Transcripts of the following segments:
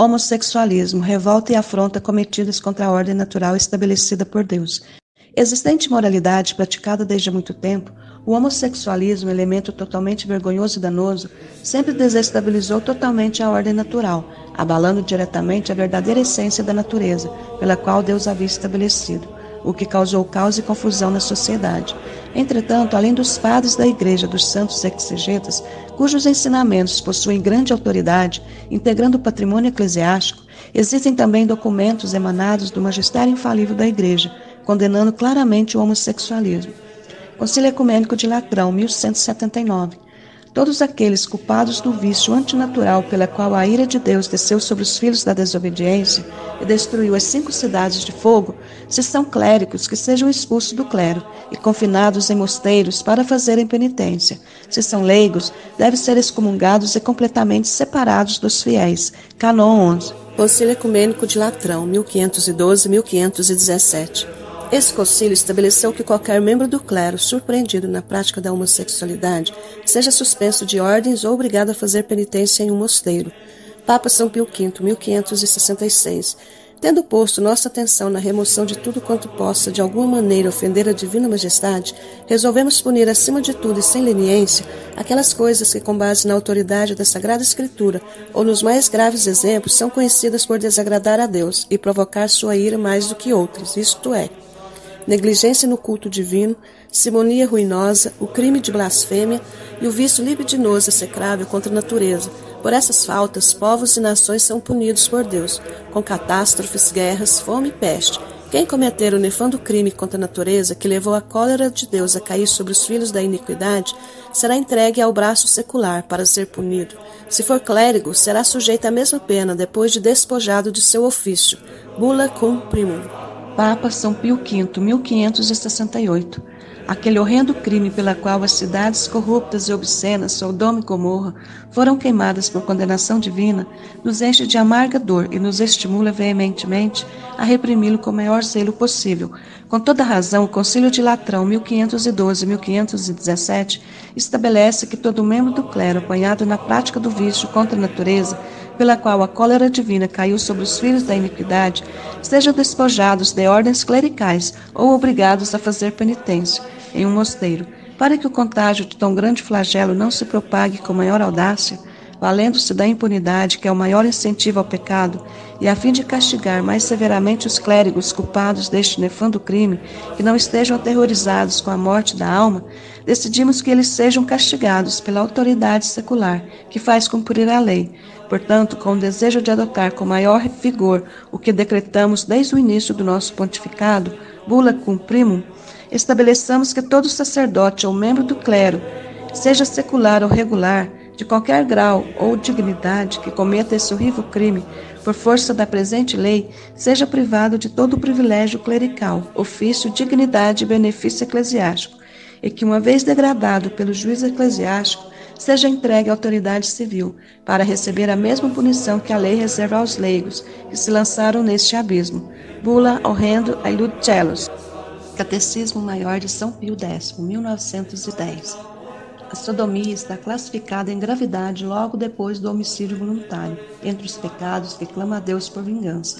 homossexualismo, revolta e afronta cometidas contra a ordem natural estabelecida por Deus. Existente imoralidade praticada desde há muito tempo, o homossexualismo, elemento totalmente vergonhoso e danoso, sempre desestabilizou totalmente a ordem natural, abalando diretamente a verdadeira essência da natureza, pela qual Deus havia estabelecido, o que causou caos e confusão na sociedade. Entretanto, além dos padres da Igreja dos Santos Exegetas, cujos ensinamentos possuem grande autoridade, integrando o patrimônio eclesiástico, existem também documentos emanados do magistério infalível da Igreja, condenando claramente o homossexualismo. Concílio Ecumênico de Latrão, 1179. Todos aqueles culpados do vício antinatural pela qual a ira de Deus desceu sobre os filhos da desobediência e destruiu as 5 cidades de fogo, se são clérigos, que sejam expulsos do clero e confinados em mosteiros para fazerem penitência. Se são leigos, devem ser excomungados e completamente separados dos fiéis. Cânon 11. Concílio Ecumênico de Latrão, 1512-1517. Esse concílio estabeleceu que qualquer membro do clero surpreendido na prática da homossexualidade seja suspenso de ordens ou obrigado a fazer penitência em um mosteiro. Papa São Pio V, 1566. Tendo posto nossa atenção na remoção de tudo quanto possa de alguma maneira ofender a divina majestade, resolvemos punir acima de tudo e sem leniência aquelas coisas que, com base na autoridade da Sagrada Escritura ou nos mais graves exemplos, são conhecidas por desagradar a Deus e provocar sua ira mais do que outras, isto é, negligência no culto divino, simonia ruinosa, o crime de blasfêmia e o vício libidinoso execrável contra a natureza. Por essas faltas, povos e nações são punidos por Deus, com catástrofes, guerras, fome e peste. Quem cometer o nefando crime contra a natureza, que levou a cólera de Deus a cair sobre os filhos da iniquidade, será entregue ao braço secular para ser punido. Se for clérigo, será sujeito à mesma pena depois de despojado de seu ofício. Bula cum primum. Papa São Pio V, 1568. Aquele horrendo crime pela qual as cidades corruptas e obscenas, Sodoma e Gomorra, foram queimadas por condenação divina, nos enche de amarga dor e nos estimula veementemente a reprimi-lo com o maior zelo possível. Com toda razão, o Concílio de Latrão, 1512-1517, estabelece que todo membro do clero apanhado na prática do vício contra a natureza, pela qual a cólera divina caiu sobre os filhos da iniquidade, sejam despojados de ordens clericais ou obrigados a fazer penitência em um mosteiro, para que o contágio de tão grande flagelo não se propague com maior audácia, valendo-se da impunidade, que é o maior incentivo ao pecado, e a fim de castigar mais severamente os clérigos culpados deste nefando crime, que não estejam aterrorizados com a morte da alma, decidimos que eles sejam castigados pela autoridade secular, que faz cumprir a lei. Portanto, com o desejo de adotar com maior vigor o que decretamos desde o início do nosso pontificado, bula cum primum, estabeleçamos que todo sacerdote ou membro do clero, seja secular ou regular, de qualquer grau ou dignidade, que cometa esse horrível crime, por força da presente lei, seja privado de todo o privilégio clerical, ofício, dignidade e benefício eclesiástico, e que, uma vez degradado pelo juiz eclesiástico, seja entregue à autoridade civil, para receber a mesma punição que a lei reserva aos leigos, que se lançaram neste abismo. Bula horrendo ailud celos. Catecismo Maior de São Pio X, 1910. A sodomia está classificada em gravidade logo depois do homicídio voluntário, entre os pecados que clama a Deus por vingança.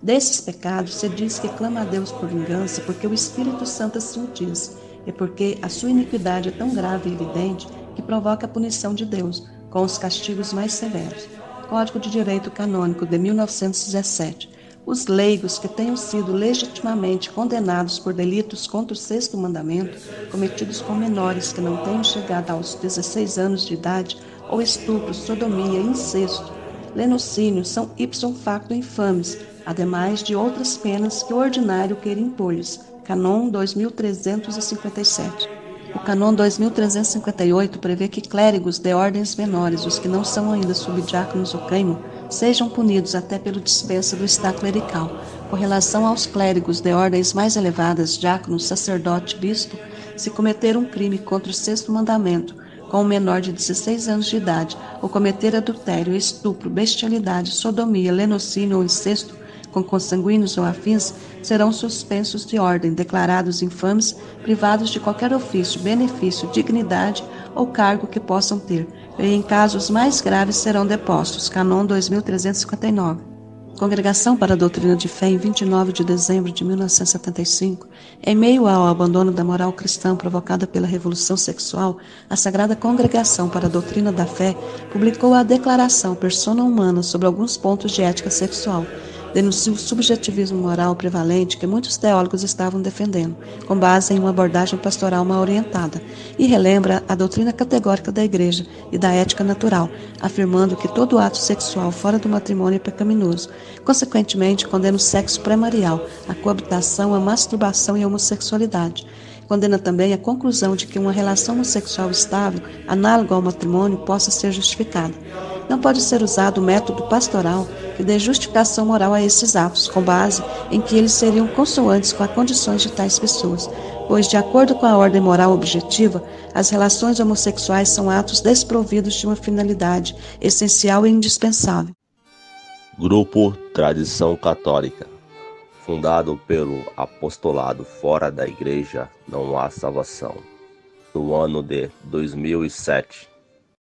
Desses pecados se diz que clama a Deus por vingança porque o Espírito Santo assim o diz, e porque a sua iniquidade é tão grave e evidente que provoca a punição de Deus, com os castigos mais severos. Código de Direito Canônico de 1917. Os leigos que tenham sido legitimamente condenados por delitos contra o sexto mandamento, cometidos com menores que não tenham chegado aos 16 anos de idade, ou estupro, sodomia, incesto, lenocínio, são ipsum facto infames, ademais de outras penas que o ordinário queira impor-lhes. Canon 2357. O Canon 2358 prevê que clérigos de ordens menores, os que não são ainda subdiáconos ou câimo, sejam punidos até pelo dispensa do estado clerical. Com relação aos clérigos de ordens mais elevadas, diácono, sacerdote, bispo, se cometer um crime contra o sexto mandamento, com um menor de 16 anos de idade, ou cometer adultério, estupro, bestialidade, sodomia, lenocínio ou incesto, com consanguíneos ou afins, serão suspensos de ordem, declarados infames, privados de qualquer ofício, benefício, dignidade ou cargo que possam ter. e em casos mais graves serão depostos. Canon 2359. Congregação para a Doutrina de Fé, em 29 de dezembro de 1975, em meio ao abandono da moral cristã provocada pela Revolução Sexual, a Sagrada Congregação para a Doutrina da Fé publicou a Declaração Persona Humana sobre alguns pontos de ética sexual. Denuncia o subjetivismo moral prevalente que muitos teólogos estavam defendendo, com base em uma abordagem pastoral mal orientada, e relembra a doutrina categórica da Igreja e da ética natural, afirmando que todo ato sexual fora do matrimônio é pecaminoso. Consequentemente, condena o sexo pré-marial, a coabitação, a masturbação e a homossexualidade. Condena também a conclusão de que uma relação homossexual estável, análoga ao matrimônio, possa ser justificada. Não pode ser usado o método pastoral que dê justificação moral a esses atos, com base em que eles seriam consoantes com as condições de tais pessoas, pois, de acordo com a ordem moral objetiva, as relações homossexuais são atos desprovidos de uma finalidade essencial e indispensável. Grupo Tradição Católica. Fundado pelo apostolado fora da Igreja, não há salvação. No ano de 2007.